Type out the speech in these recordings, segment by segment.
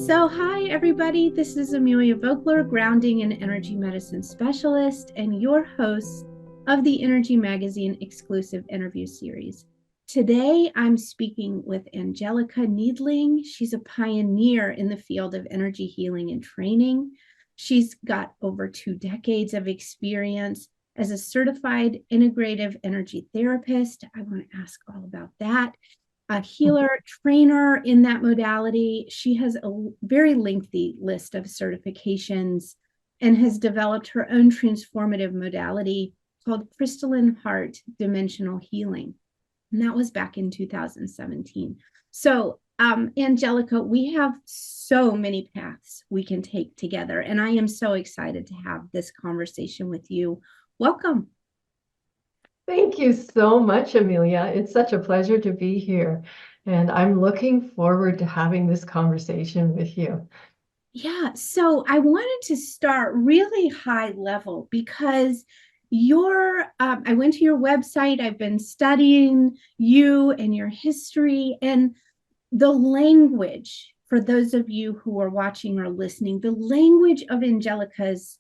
Hi everybody, this is Amelia Vogler, grounding and energy medicine specialist, and your host of the Energy Magazine exclusive interview series. Today, I'm speaking with Angelika Neidling. She's a pioneer in the field of energy healing and training. She's got over 2 decades of experience as a certified integrative energy therapist. I want to ask all about that. A healer, trainer in that modality. She has a very lengthy list of certifications and has developed her own transformative modality called crystalline heart dimensional healing. And that was back in 2017. So, Angelika, we have so many paths we can take together, and I am so excited to have this conversation with you. Welcome. Thank you so much, Amelia. It's such a pleasure to be here. And I'm looking forward to having this conversation with you. Yeah, so I wanted to start really high level because I went to your website, I've been studying you and your history and the language, for those of you who are watching or listening, the language of Angelika's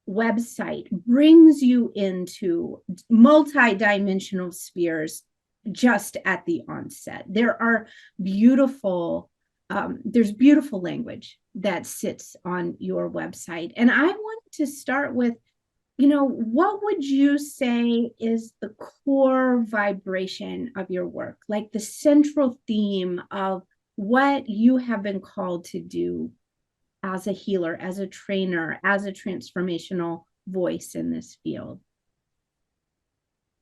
website brings you into multi-dimensional spheres just at the onset. There's beautiful language that sits on your website. And I wanted to start with, what would you say is the core vibration of your work, like the central theme of what you have been called to do as a healer, as a trainer, as a transformational voice in this field?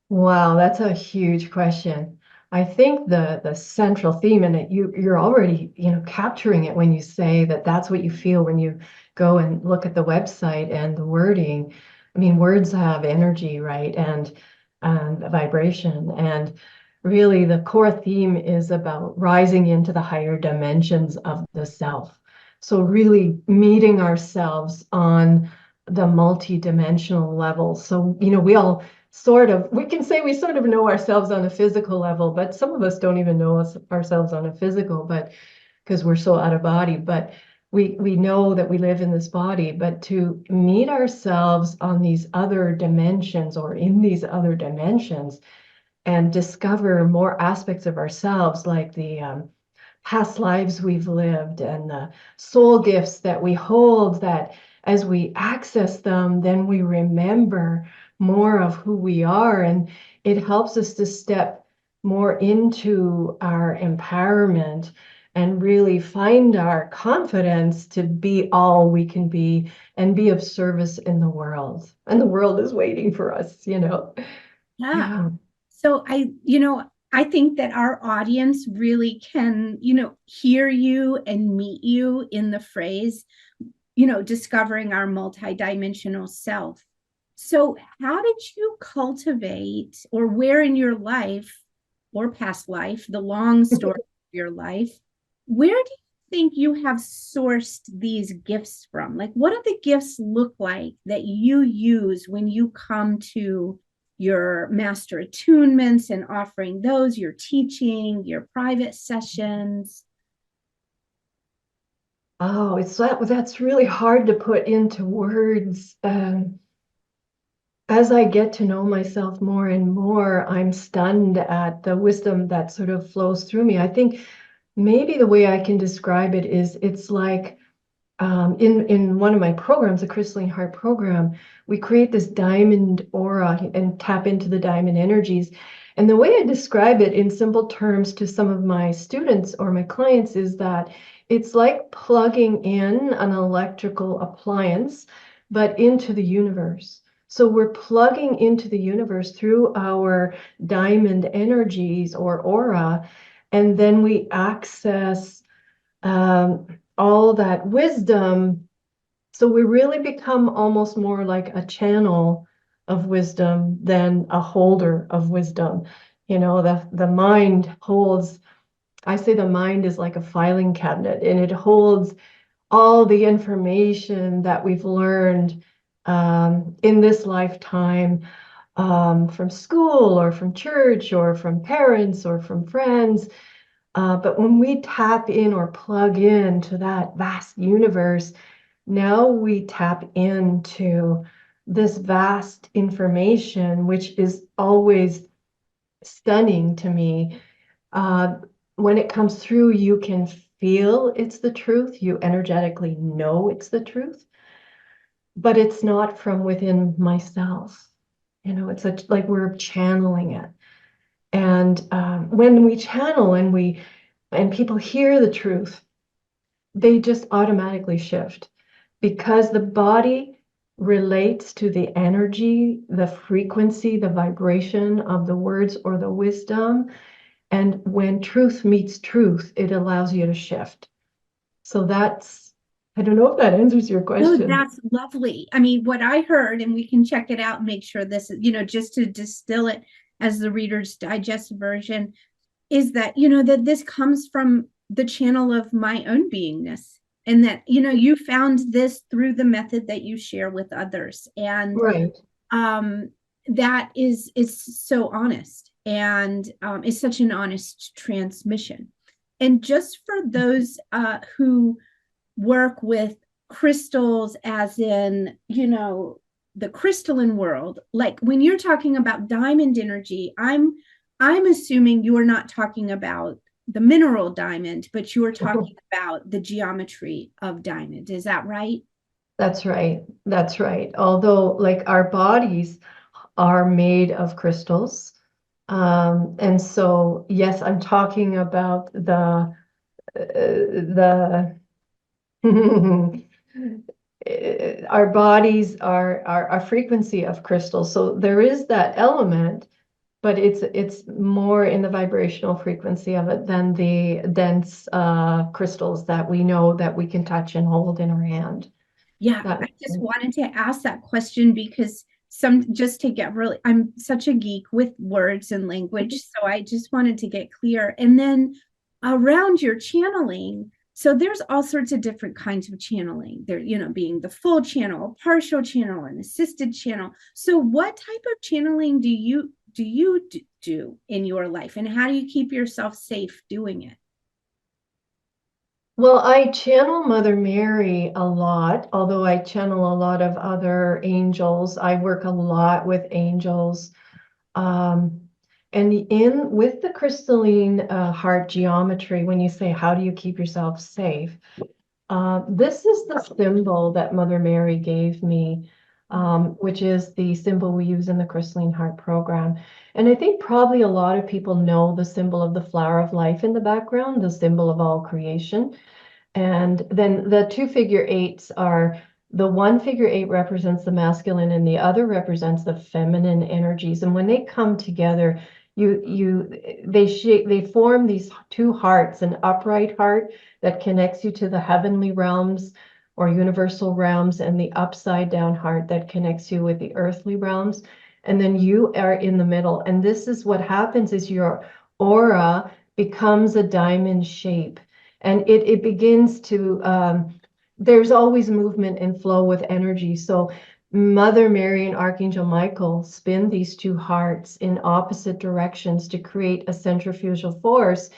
Wow, that's a huge question. I think the central theme in it, you're already, capturing it when you say that that's what you feel when you go and look at the website and the wording. I mean, words have energy, right? And vibration. And really the core theme is about rising into the higher dimensions of the self. So really meeting ourselves on the multi-dimensional level. So, we can say we sort of know ourselves on a physical level, but some of us don't even know ourselves on a physical, but because we're so out of body. But we know that we live in this body, but to meet ourselves on these other dimensions or in these other dimensions and discover more aspects of ourselves, like the past lives we've lived and the soul gifts that we hold, that as we access them, then we remember more of who we are. And it helps us to step more into our empowerment and really find our confidence to be all we can be and be of service in the world. And the world is waiting for us. Yeah. Yeah. So I think that our audience really can, hear you and meet you in the phrase, discovering our multidimensional self. So, how did you cultivate, or where in your life or past life, the long story of your life, where do you think you have sourced these gifts from? Like, what do the gifts look like that you use when you come to your master attunements and offering those, your teaching, your private sessions? Oh, that's really hard to put into words. As I get to know myself more and more, I'm stunned at the wisdom that sort of flows through me. I think maybe the way I can describe it is it's like in one of my programs, the Crystalline Heart program, we create this diamond aura and tap into the diamond energies. And the way I describe it in simple terms to some of my students or my clients is that it's like plugging in an electrical appliance, but into the universe. So we're plugging into the universe through our diamond energies or aura, and then we access all that wisdom. So we really become almost more like a channel of wisdom than a holder of wisdom. The mind holds, I say the mind is like a filing cabinet, and it holds all the information that we've learned in this lifetime, from school or from church or from parents or from friends. But when we tap in or plug in to that vast universe, now we tap into this vast information, which is always stunning to me. When it comes through, you can feel it's the truth. You energetically know it's the truth, but it's not from within myself. It's like we're channeling it. And when we channel and people hear the truth, they just automatically shift because the body relates to the energy, the frequency, the vibration of the words or the wisdom. And when truth meets truth, it allows you to shift. So I don't know if that answers your question. No, that's lovely. I mean, what I heard, and we can check it out and make sure this is, just to distill it as the Reader's Digest version, is that, that this comes from the channel of my own beingness. And that, you found this through the method that you share with others. And Right. That is so honest, and is such an honest transmission. And just for those who work with crystals, as in, the crystalline world, like when you're talking about diamond energy, I'm assuming you're not talking about the mineral diamond, but you are talking about the geometry of diamond. Is that right? That's right. That's right. Although, like, our bodies are made of crystals. And so, yes, I'm talking about the our bodies are a frequency of crystals. So there is that element, but it's more in the vibrational frequency of it than the dense crystals that we know that we can touch and hold in our hand. Yeah, That I just wanted to ask that question because just to get really, I'm such a geek with words and language. So I just wanted to get clear. And then around your channeling, so there's all sorts of different kinds of channeling. There, being the full channel, partial channel, and assisted channel. So what type of channeling do you do in your life, and how do you keep yourself safe doing it? Well, I channel Mother Mary a lot, although I channel a lot of other angels. I work a lot with angels. Um, and with the crystalline heart geometry, when you say, how do you keep yourself safe? This is the symbol that Mother Mary gave me, which is the symbol we use in the Crystalline Heart program. And I think probably a lot of people know the symbol of the flower of life in the background, the symbol of all creation. And then the two figure eights are, the one figure eight represents the masculine and the other represents the feminine energies. And when they come together, they form these two hearts, an upright heart that connects you to the heavenly realms or universal realms, and the upside down heart that connects you with the earthly realms. And then you are in the middle. And this is what happens is your aura becomes a diamond shape. And it begins to, there's always movement and flow with energy. So Mother Mary and Archangel Michael spin these two hearts in opposite directions to create a centrifugal force,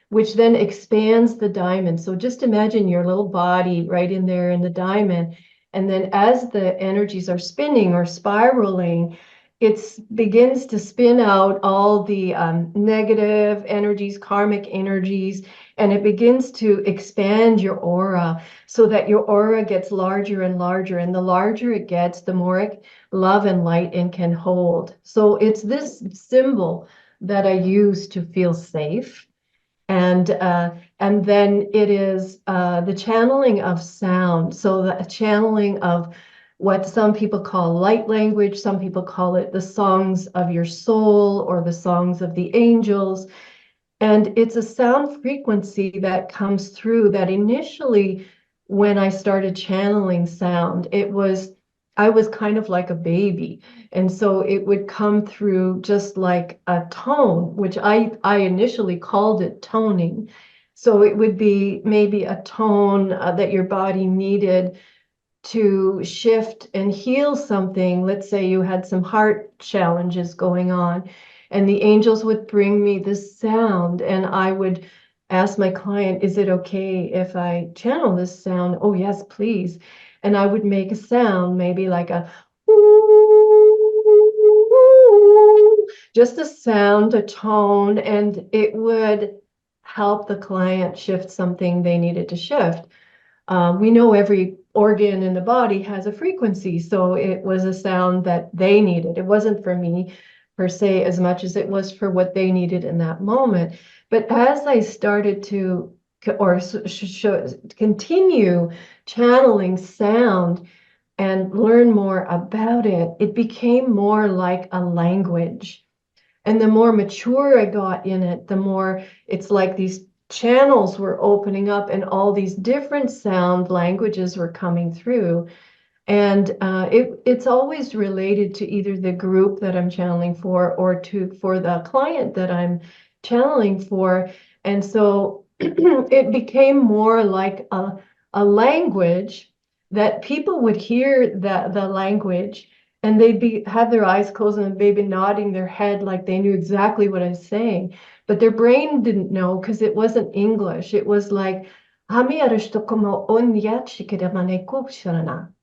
which then expands the diamond. So just imagine your little body right in there in the diamond. And then as the energies are spinning or spiraling, it begins to spin out all the negative energies, karmic energies, and it begins to expand your aura so that your aura gets larger and larger. And the larger it gets, the more love and light it can hold. So it's this symbol that I use to feel safe. And then it is the channeling of sound. So the channeling of what some people call light language, some people call it the songs of your soul or the songs of the angels. And it's a sound frequency that comes through that initially, when I started channeling sound, I was kind of like a baby. And so it would come through just like a tone, which I initially called it toning. So it would be maybe a tone that your body needed to shift and heal something. Let's say you had some heart challenges going on, and the angels would bring me this sound, and I would ask my client, is it okay if I channel this sound? Oh, yes, please. And I would make a sound, maybe like a just a sound, a tone, and it would help the client shift something they needed to shift. We know every organ in the body has a frequency, so it was a sound that they needed. It wasn't for me per se as much as it was for what they needed in that moment. But as I started to continue channeling sound and learn more about it, it became more like a language. And the more mature I got in it, the more it's like these channels were opening up and all these different sound languages were coming through. And it's always related to either the group that I'm channeling for for the client that I'm channeling for. And so it became more like a language that people would hear the language and they'd be have their eyes closed and they'd be nodding their head like they knew exactly what I was saying. But their brain didn't know because it wasn't English. It was like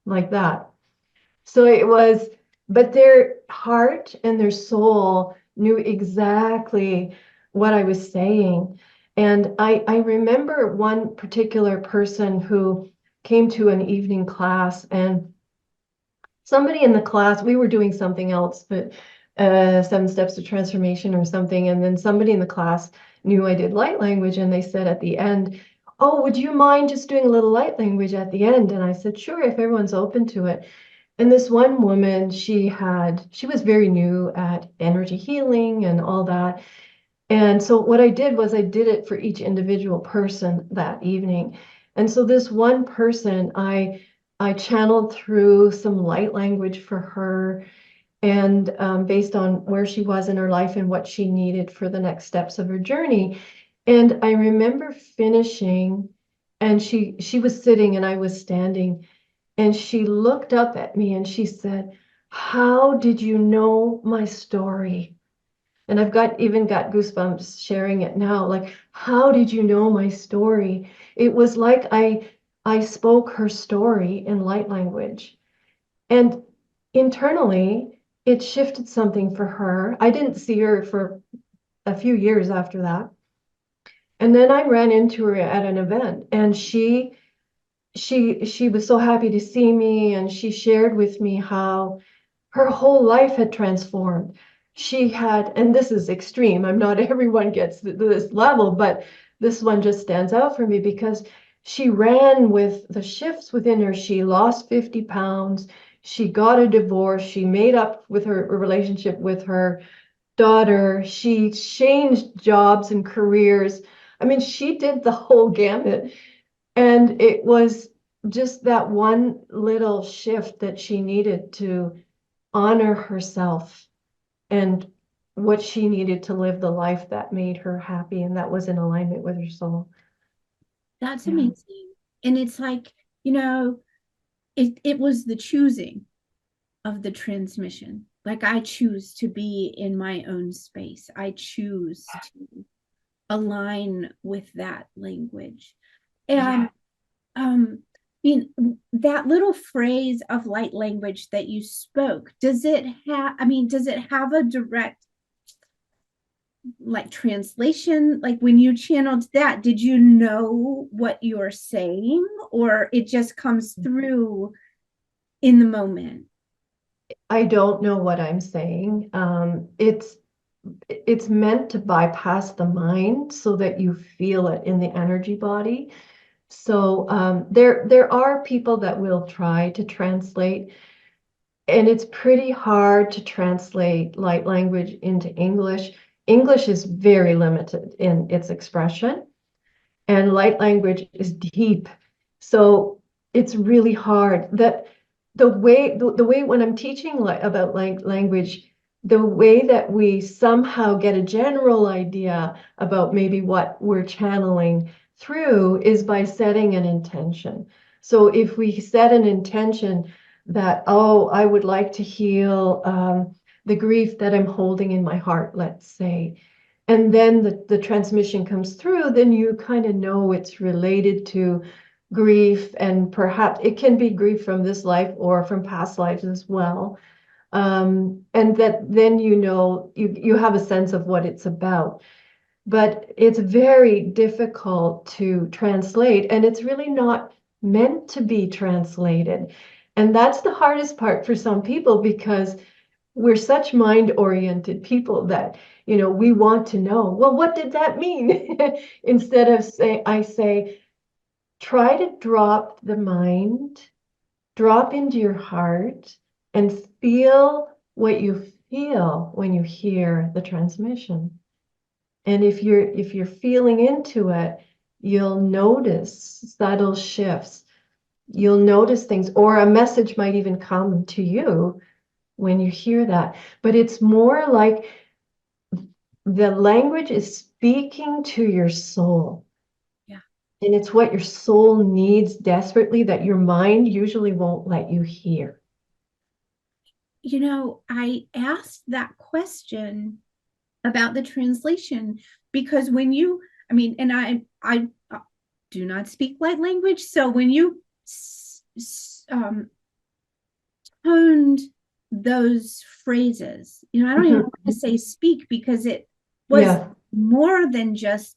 like that. So it was, but their heart and their soul knew exactly what I was saying. And I remember one particular person who came to an evening class, and somebody in the class, we were doing something else, but 7 steps to transformation or something. And then somebody in the class knew I did light language, and they said at the end, "Oh, would you mind just doing a little light language at the end?" And I said, "Sure, if everyone's open to it." And this one woman, she was very new at energy healing and all that. And so what I did was I did it for each individual person that evening. And so this one person, I channeled through some light language for her, and based on where she was in her life and what she needed for the next steps of her journey. And I remember finishing, and she was sitting and I was standing, and she looked up at me and she said, "How did you know my story?" And even got goosebumps sharing it now. Like, how did you know my story? It was like I spoke her story in light language. And internally, it shifted something for her. I didn't see her for a few years after that. And then I ran into her at an event, and she was so happy to see me, and she shared with me how her whole life had transformed. She had, and this is extreme, I'm not everyone gets this level, but this one just stands out for me because she ran with the shifts within her. She lost 50 pounds. She got a divorce. She made up with her relationship with her daughter. She changed jobs and careers. I mean, she did the whole gamut. And it was just that one little shift that she needed to honor herself and what she needed to live the life that made her happy and that was in alignment with her soul. That's Yeah. amazing. And it's like, you know, it was the choosing of the transmission. Like, I choose to be in my own space. I choose to align with that language. And Yeah. I mean, that little phrase of light language that you spoke, does it have, I mean, does it have a direct like translation? Like, when you channeled that, did you know what you're saying, or it just comes through in the moment? I don't know what I'm saying. It's meant to bypass the mind so that you feel it in the energy body. So there are people that will try to translate, and it's pretty hard to translate light language into English. English is very limited in its expression, and light language is deep. So it's really hard. That the way when I'm teaching about language, the way that we somehow get a general idea about maybe what we're channeling through is by setting an intention. So if we set an intention that, oh, I would like to heal the grief that I'm holding in my heart, let's say, And then the transmission comes through, then you kind of know it's related to grief, and perhaps it can be grief from this life or from past lives as well. And that then you know, you have a sense of what it's about. But it's very difficult to translate, and it's really not meant to be translated. And that's the hardest part for some people, because we're such mind-oriented people that, we want to know, well, what did that mean? Instead of I say, try to drop the mind, drop into your heart, and feel what you feel when you hear the transmission. And if you're feeling into it, you'll notice subtle shifts. You'll notice things, or a message might even come to you when you hear that. But it's more like the language is speaking to your soul. Yeah. And it's what your soul needs desperately that your mind usually won't let you hear. I asked that question about the translation because when and I do not speak light language. So when you toned those phrases, I don't even want to say speak, because it was more than just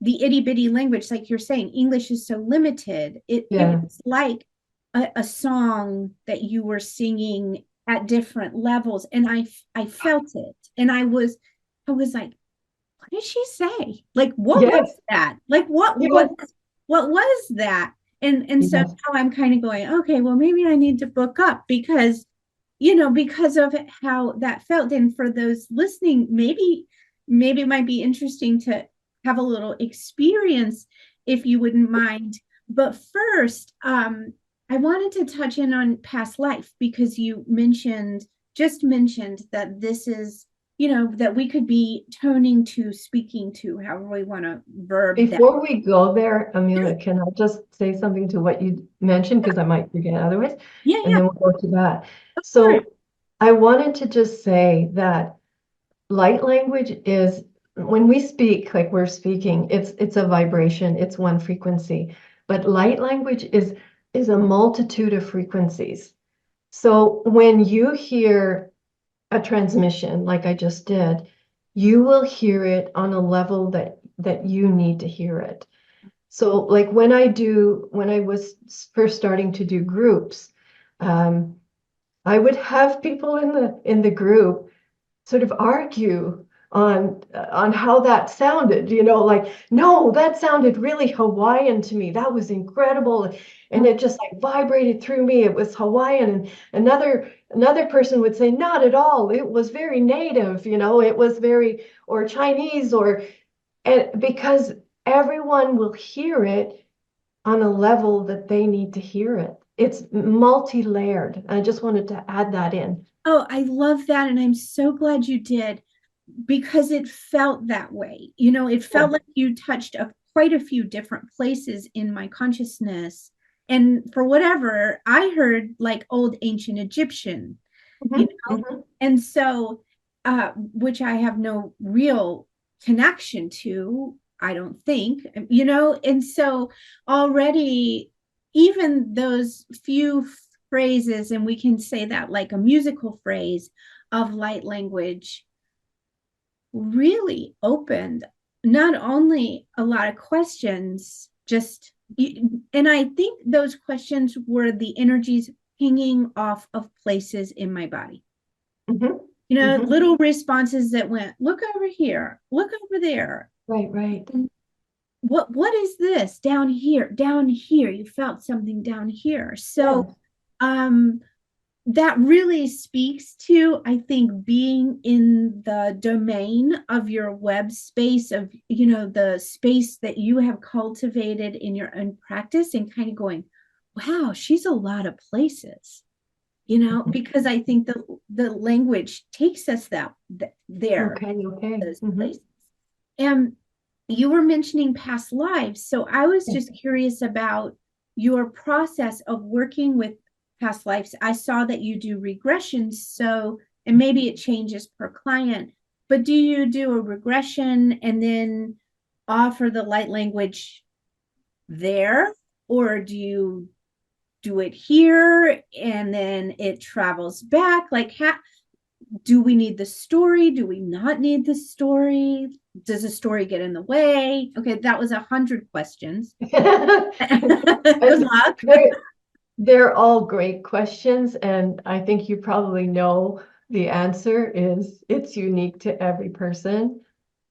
the itty bitty language. Like you're saying, English is so limited. It was like a song that you were singing at different levels. And I felt it. And I was like, what did she say? Like, what was that? Like, what was that? And so now I'm kind of going, okay, well, maybe I need to book up, because of how that felt. And for those listening, maybe it might be interesting to have a little experience, if you wouldn't mind. But first, I wanted to touch in on past life, because you just mentioned that this is, that we could be toning to, speaking to, however we want to verb that. Before we go there, Amelia, can I just say something to what you mentioned, because I might forget otherwise? And then we'll go to that. So I wanted to just say that light language is, when we speak, like we're speaking, it's a vibration, it's one frequency. But light language is a multitude of frequencies. So when you hear a transmission, like I just did, you will hear it on a level that you need to hear it. So like when I was first starting to do groups, I would have people in the group sort of argue on how that sounded, like, no, that sounded really Hawaiian to me. That was incredible. And it just like vibrated through me. It was Hawaiian. And another person would say, not at all. It was very native, it was very, or Chinese, and because everyone will hear it on a level that they need to hear it. It's multi-layered. I just wanted to add that in. Oh, I love that. And I'm so glad you did, because it felt that way. It felt like you touched quite a few different places in my consciousness. And for whatever, I heard like old ancient Egyptian, and so, which I have no real connection to, I don't think, and so already, even those few phrases, and we can say that like a musical phrase of light language, really opened not only a lot of questions, and I think those questions were the energies pinging off of places in my body. Little responses that went, look over here, look over there. Right. What is this down here? Down here, you felt something down here. So that really speaks to, I think, being in the domain of your web space, of, the space that you have cultivated in your own practice, and kind of going, wow, she's a lot of places, because I think the language takes us there. Those places. And you were mentioning past lives. So I was just curious about your process of working with past lives. I saw that you do regressions, and maybe it changes per client, but do you do a regression and then offer the light language there, or do you do it here and then it travels back? Like, do we need the story? Do we not need the story? Does the story get in the way? Okay, that was 100 questions. Good luck. They're all great questions, and I think you probably know the answer is it's unique to every person.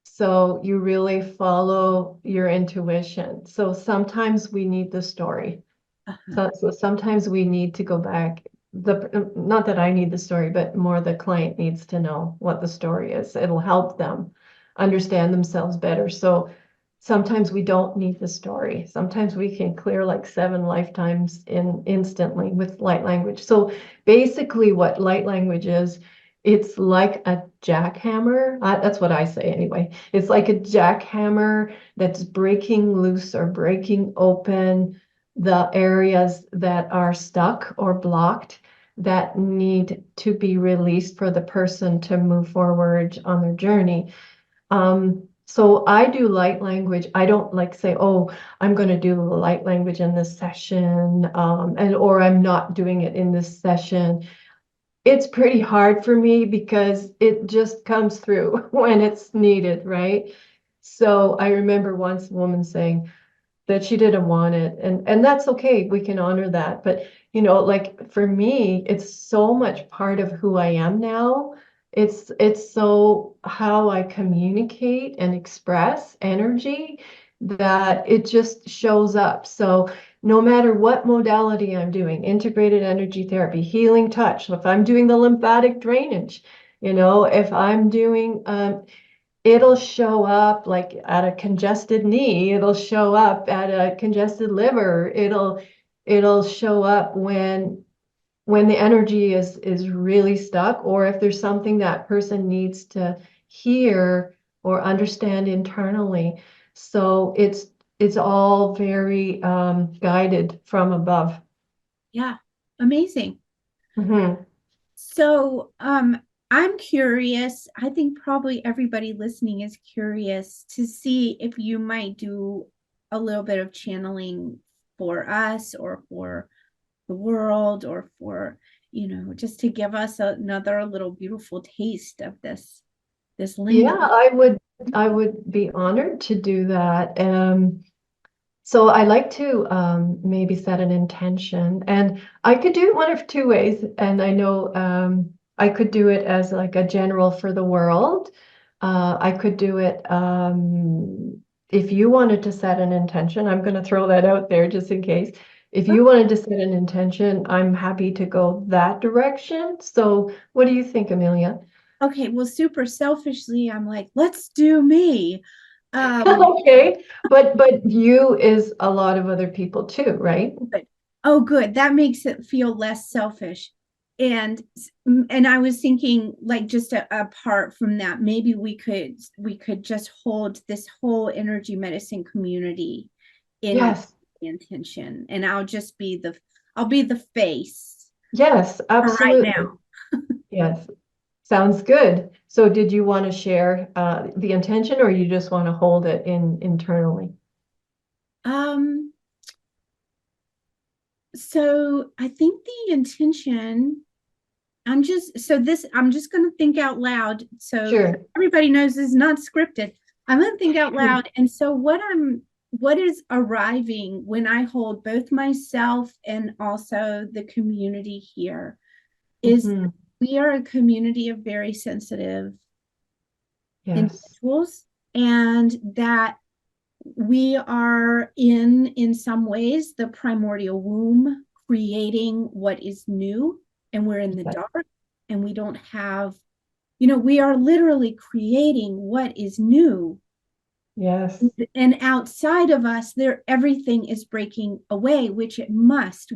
So you really follow your intuition. So sometimes we need the story. So sometimes we need to go back. Not that I need the story, but more the client needs to know what the story is. It'll help them understand themselves better. So sometimes we don't need the story. Sometimes we can clear like 7 lifetimes instantly with light language. So basically what light language is, it's like a jackhammer. That's what I say anyway. It's like a jackhammer that's breaking loose or breaking open the areas that are stuck or blocked that need to be released for the person to move forward on their journey. So I do light language. I don't like say, oh, I'm going to do the light language in this session, or I'm not doing it in this session. It's pretty hard for me because it just comes through when it's needed, right? So I remember once a woman saying that she didn't want it, and that's okay. We can honor that. But like for me, it's so much part of who I am now. It's so how I communicate and express energy that it just shows up. So no matter what modality I'm doing, integrated energy therapy, healing touch, if I'm doing the lymphatic drainage, if I'm doing it'll show up like at a congested knee, it'll show up at a congested liver, it'll show up when the energy is really stuck, or if there's something that person needs to hear or understand internally. So it's all very guided from above. Yeah, amazing. Mhm. So, I'm curious. I think probably everybody listening is curious to see if you might do a little bit of channeling for us or for the world or for, just to give us another little beautiful taste of this Yeah, language. I would be honored to do that. So I like to maybe set an intention, and I could do it one of two ways. And I know I could do it as like a general for the world. I could do it if you wanted to set an intention. I'm going to throw that out there just in case. If you wanted to set an intention, I'm happy to go that direction. So what do you think, Amelia? Okay, well, super selfishly, I'm like, let's do me. Okay, but you is a lot of other people too, right? But oh, good. That makes it feel less selfish. And and I was thinking, like, just apart from that, maybe we could just hold this whole energy medicine community in Yes, intention, and I'll be the face yes, for right absolutely. now. Yes, sounds good. So did you want to share the intention, or you just want to hold it internally? Um, so I think the intention I'm just going to think out loud so Sure. everybody knows this is not scripted. I'm going to think out loud, and so what is arriving when I hold both myself and also the community here is Hmm. we are a community of very sensitive Yes, individuals, and that we are in some ways the primordial womb creating what is new, and we're in the yes, dark, and we don't have, we are literally creating what is new, yes, and outside of us there everything is breaking away, which it must.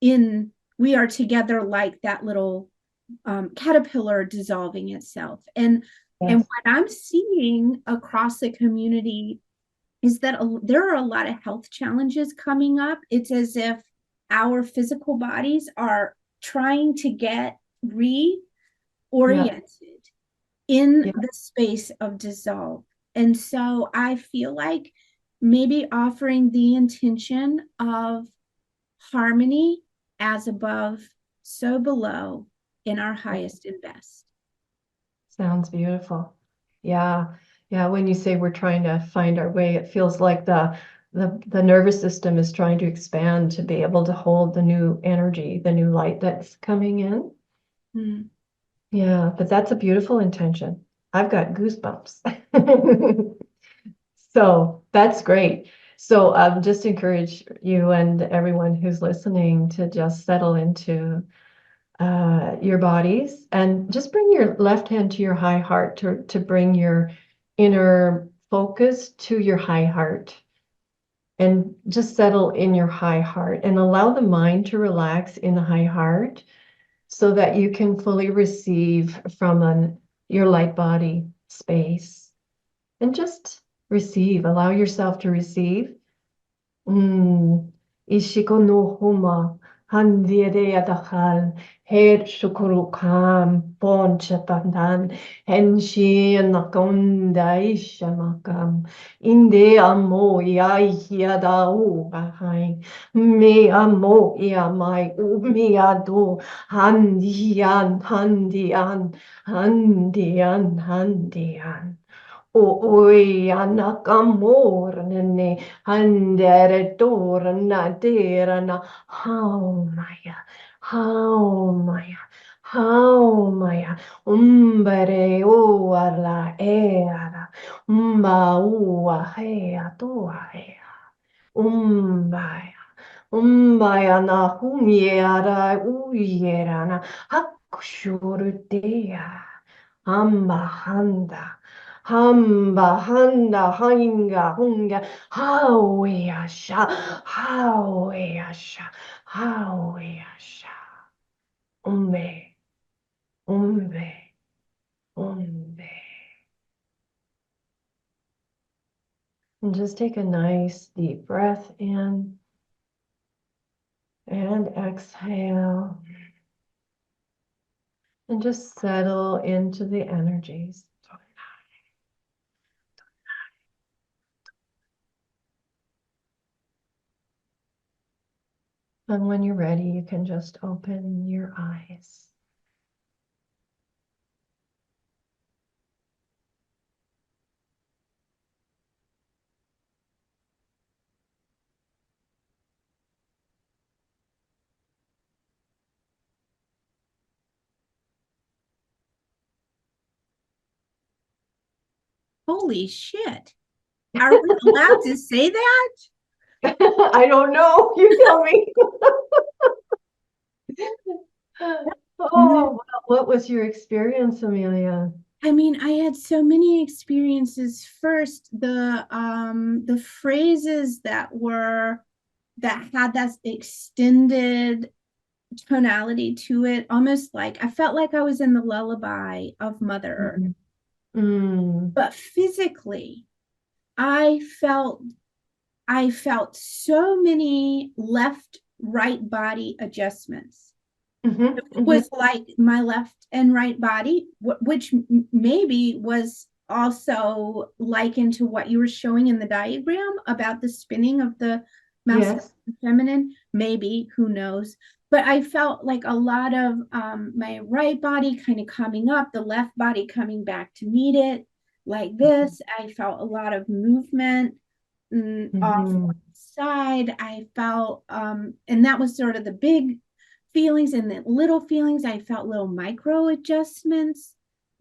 In we are together like that little caterpillar dissolving itself, and yes, what I'm seeing across the community is that there are a lot of health challenges coming up. It's as if our physical bodies are trying to get reoriented. yeah, in Yeah. the space of dissolve. And so I feel like maybe offering the intention of harmony as above, so below in our highest and best. Sounds beautiful. Yeah. Yeah. When you say we're trying to find our way, it feels like the nervous system is trying to expand to be able to hold the new energy, the new light that's coming in. Mm. Yeah, but that's a beautiful intention. I've got goosebumps. So that's great. So just encourage you and everyone who's listening to just settle into your bodies and just bring your left hand to your high heart to bring your inner focus to your high heart and just settle in your high heart and allow the mind to relax in the high heart so that you can fully receive from your light body space and just receive, allow yourself to receive. Ishiko no homa, handire adakal, head shukurukam, ponchatandan, henshi nakonda ishamakam, inde amo yai hiada u ahai, me amo yamai u miado, handian, handian. Oi anakamornene andere torna terana how Maya umbere o alla era umba ua hea toa hea umbaya umbaya na humiera uiera na hakushuru dea amba handa Hamba, handa, hinga, hunga, haueasha, haueasha, haueasha. Umbe, umbe, umbe. And just take a nice deep breath in and exhale. And just settle into the energies. And when you're ready, you can just open your eyes. Holy shit. Are we allowed to say that? I don't know. You tell me. Oh, what was your experience, Amelia? I mean, I had so many experiences. First, the phrases that had that extended tonality to it, almost like I felt like I was in the lullaby of Mother Earth. Mm. But physically, I felt so many left right body adjustments. It was like my left and right body, which maybe was also likened to what you were showing in the diagram about the spinning of the masculine Yes. and feminine. Maybe, who knows? But I felt like a lot of my right body kind of coming up, the left body coming back to meet it, like this. I felt a lot of movement off one side. I felt, and that was sort of the big feelings, and the little feelings. I felt little micro adjustments.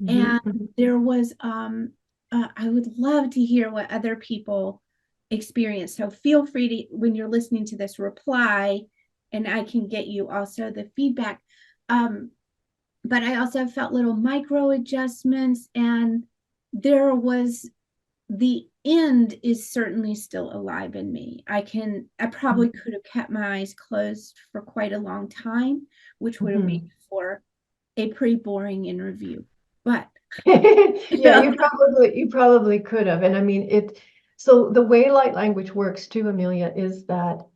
And there was, I would love to hear what other people experience. So feel free to, when you're listening to this, reply, and I can get you also the feedback. But I also felt little micro adjustments, and there was the end is certainly still alive in me. I probably could have kept my eyes closed for quite a long time, which would have made for a pretty boring interview. But yeah, you probably could have. And I mean so the way light language works too, Amelia, is that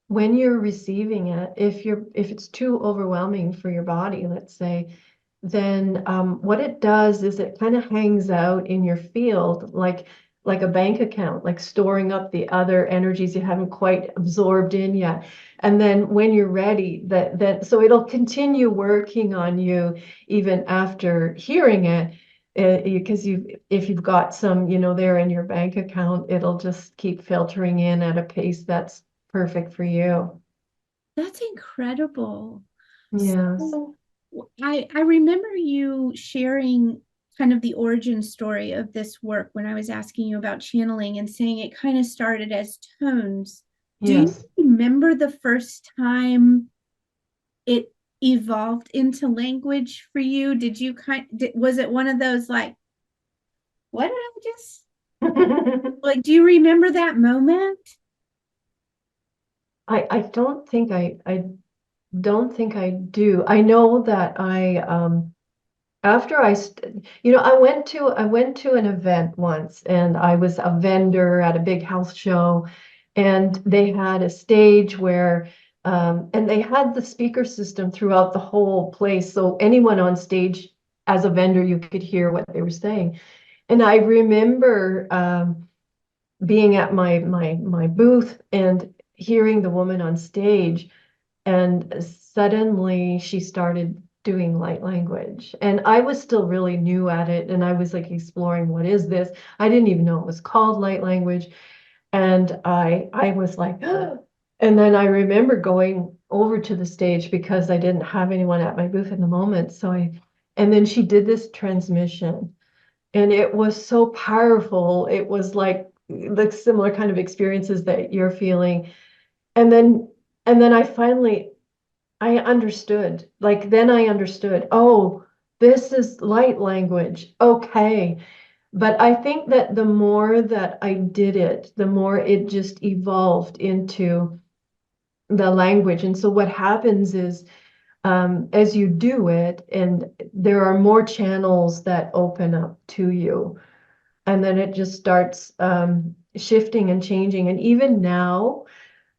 when you're receiving it, if it's too overwhelming for your body, let's say, then what it does is it kind of hangs out in your field like a bank account, like storing up the other energies you haven't quite absorbed in yet. And then when you're ready, that so it'll continue working on you even after hearing it. Because if you've got some, there in your bank account, it'll just keep filtering in at a pace that's perfect for you. That's incredible. Yes. So I remember you sharing kind of the origin story of this work when I was asking you about channeling and saying it kind of started as tones. Do you Yes. remember the first time it evolved into language for you? Was it one of those like, what did I just like? Do you remember that moment? I don't think I don't think I do. I know that after I went to an event once, and I was a vendor at a big health show, and they had a stage where and they had the speaker system throughout the whole place, so anyone on stage as a vendor, you could hear what they were saying. And I remember being at my booth and hearing the woman on stage, and suddenly she started doing light language. And I was still really new at it. And I was like exploring, what is this? I didn't even know it was called light language. And I was like, and then I remember going over to the stage because I didn't have anyone at my booth in the moment. And then she did this transmission, and it was so powerful. It was like the similar kind of experiences that you're feeling. And then, I understood. Like then I understood, oh, this is light language. Okay. But I think that the more that I did it, the more it just evolved into the language. And so what happens is, as you do it, and there are more channels that open up to you, and then it just starts shifting and changing. And even now,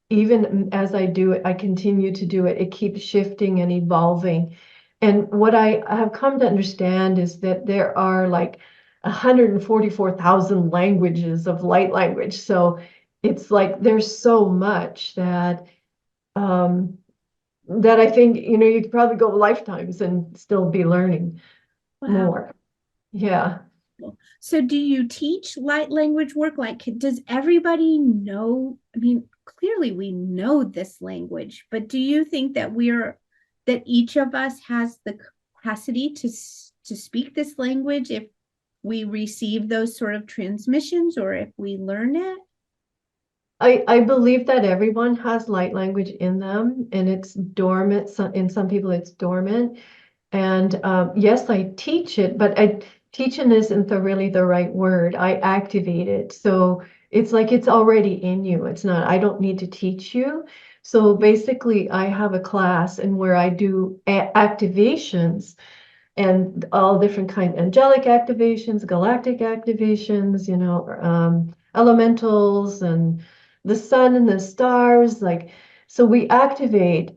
even as I do it, I continue to do it. It keeps shifting and evolving. And what I have come to understand is that there are like 144,000 languages of light language. So it's like there's so much um, that I think, you could probably go lifetimes and still be learning Wow. more. Yeah. So do you teach light language work? Like, does everybody know? I mean, clearly we know this language, but do you think that that each of us has the capacity to speak this language if we receive those sort of transmissions or if we learn it? I believe that everyone has light language in them, and it's dormant. In some people, it's dormant. And yes, I teach it, but teaching isn't really the right word. I activate it. So it's like it's already in you. It's not, I don't need to teach you. So basically, I have a class and where I do activations and all different kind angelic activations, galactic activations, elementals and the sun and the stars. Like, so we activate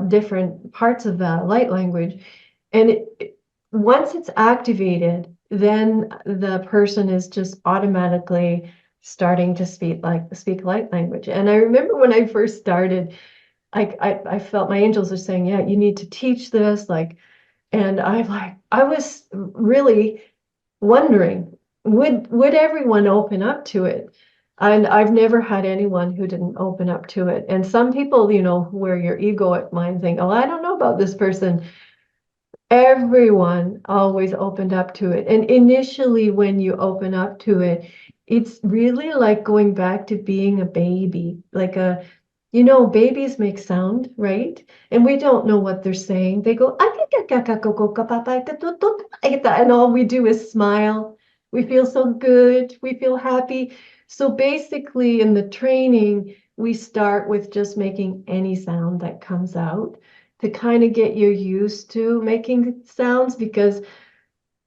different parts of that light language. And once it's activated, then the person is just automatically starting to speak light language. And I remember when I first started, I felt my angels are saying, yeah, you need to teach this. And I was really wondering, would everyone open up to it? And I've never had anyone who didn't open up to it. And some people, where your ego at mind think, oh, I don't know about this person. Everyone always opened up to it. And initially, when you open up to it, it's really like going back to being a baby, babies make sound, right? And we don't know what they're saying. They go, and all we do is smile. We feel so good. We feel happy. So basically, in the training, we start with just making any sound that comes out to kind of get you used to making sounds, because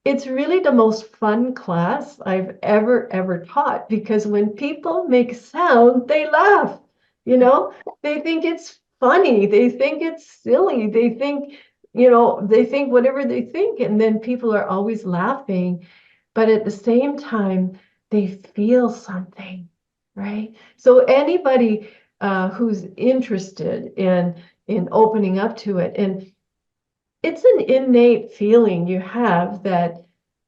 it's really the most fun class I've ever taught, because when people make sound, they laugh, you know, they think it's funny, they think it's silly, they think they think whatever they think, and then people are always laughing, but at the same time, they feel something, right? So anybody who's interested in opening up to it, and it's an innate feeling you have that,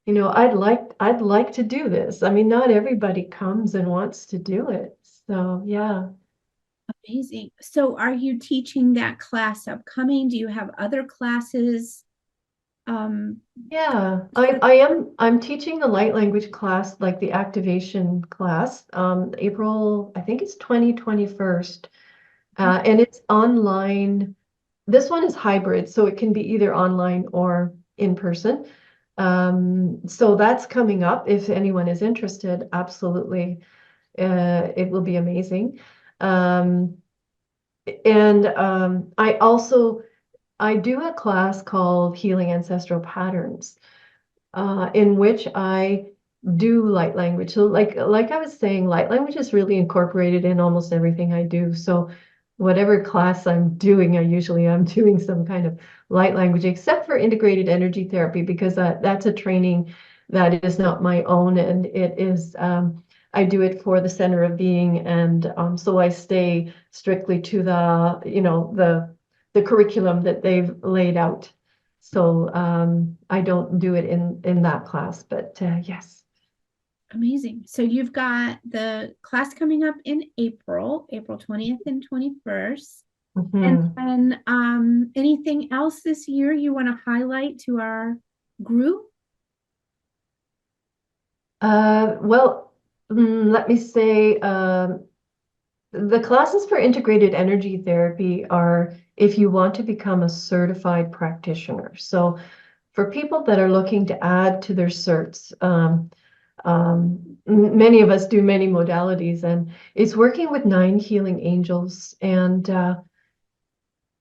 I'd like to do this. I mean, not everybody comes and wants to do it. So yeah. Amazing. So are you teaching that class upcoming? Do you have other classes? Yeah, I'm teaching the light language class, like the activation class, April, I think it's 2021st. And it's online. This one is hybrid, so it can be either online or in person. So that's coming up. If anyone is interested, absolutely. It will be amazing. Um, and I do a class called Healing Ancestral Patterns, in which I do light language. So like I was saying, light language is really incorporated in almost everything I do. So whatever class I'm doing, I'm doing some kind of light language, except for integrated energy therapy, because that's a training that is not my own, and it is I do it for the Center of Being, and so I stay strictly to the curriculum that they've laid out. So I don't do it in that class, but yes. Amazing. So you've got the class coming up in April 20th and 21st. And Mhm. then anything else this year you want to highlight to our group? Well, let me say, the classes for integrated energy therapy are if you want to become a certified practitioner. So for people that are looking to add to their certs, many of us do many modalities, and it's working with 9 healing angels, and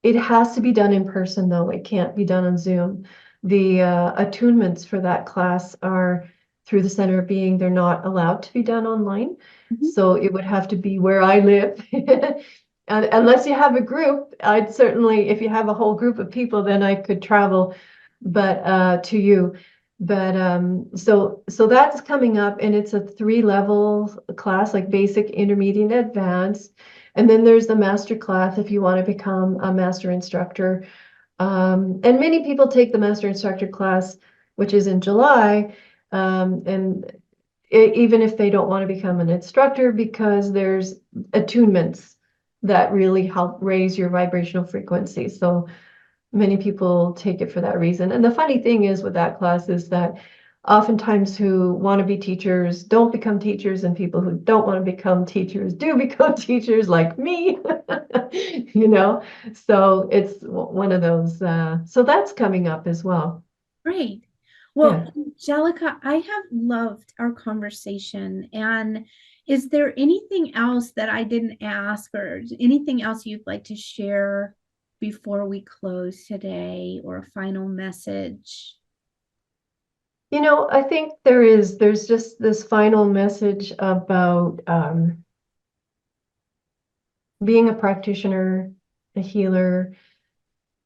it has to be done in person, though. It can't be done on Zoom. The attunements for that class are through the Center of Being. They're not allowed to be done online. Mhm. So it would have to be where I live. And unless you have a group, I'd certainly, if you have a whole group of people, then I could travel, but to you. But so that's coming up, and it's a 3-level class, like basic, intermediate, advanced. And then there's the master class if you want to become a master instructor. And many people take the master instructor class, which is in July, and even if they don't want to become an instructor, because there's attunements that really help raise your vibrational frequency. So many people take it for that reason. And the funny thing is with that class is that oftentimes who want to be teachers don't become teachers, and people who don't want to become teachers do become teachers, like me. So it's one of those. So that's coming up as well. Great. Well, Yeah. Angelika, I have loved our conversation. And is there anything else that I didn't ask, or anything else you'd like to share before we close today, or a final message? I think there's just this final message about being a practitioner, a healer,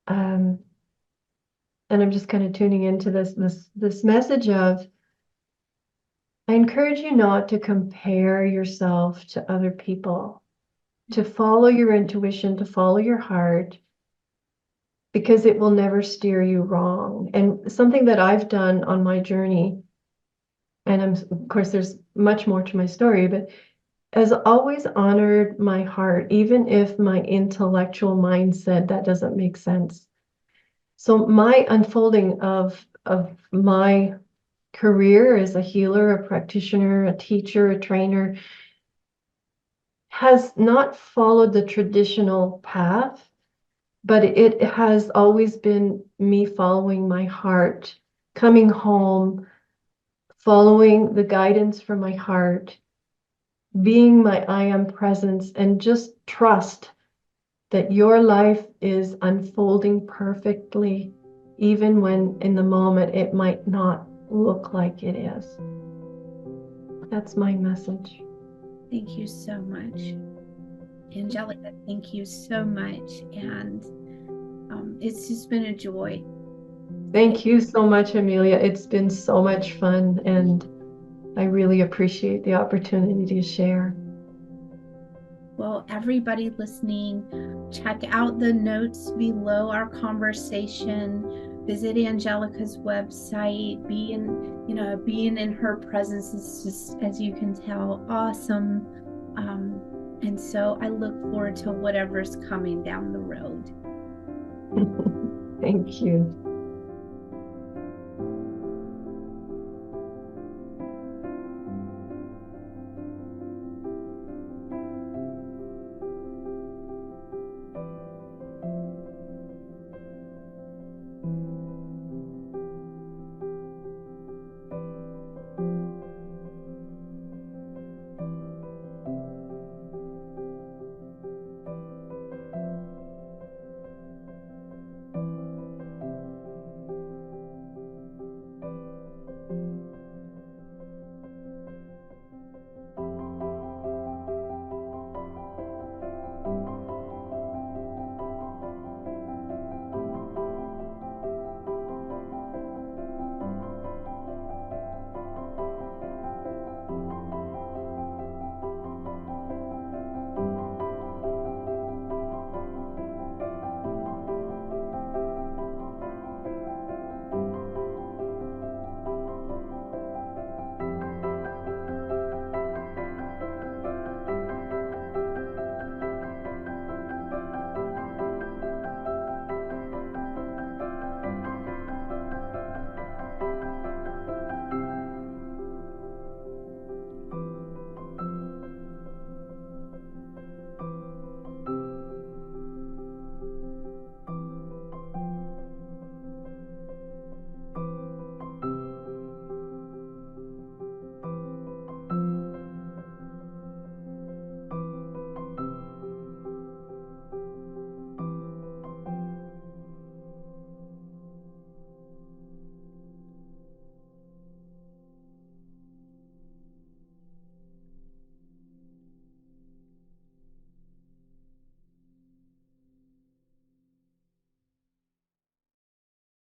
um, and I'm just kind of tuning into this message of, I encourage you not to compare yourself to other people, to follow your intuition, to follow your heart, because it will never steer you wrong. And something that I've done on my journey, and of course there's much more to my story, but has always honored my heart, even if my intellectual mind said that doesn't make sense. So my unfolding of my career as a healer, a practitioner, a teacher, a trainer, has not followed the traditional path, but it has always been me following my heart, coming home, following the guidance from my heart, being my I am presence, and just trust that your life is unfolding perfectly, even when in the moment it might not look like it is. That's my message. Thank you so much. Angelika, thank you so much. And it's just been a joy. Thank you so much, Amelia. It's been so much fun, and I really appreciate the opportunity to share. Well, everybody listening, check out the notes below our conversation. Visit Angelika's website. Being in her presence is just, as you can tell, awesome. And so I look forward to whatever's coming down the road. Thank you.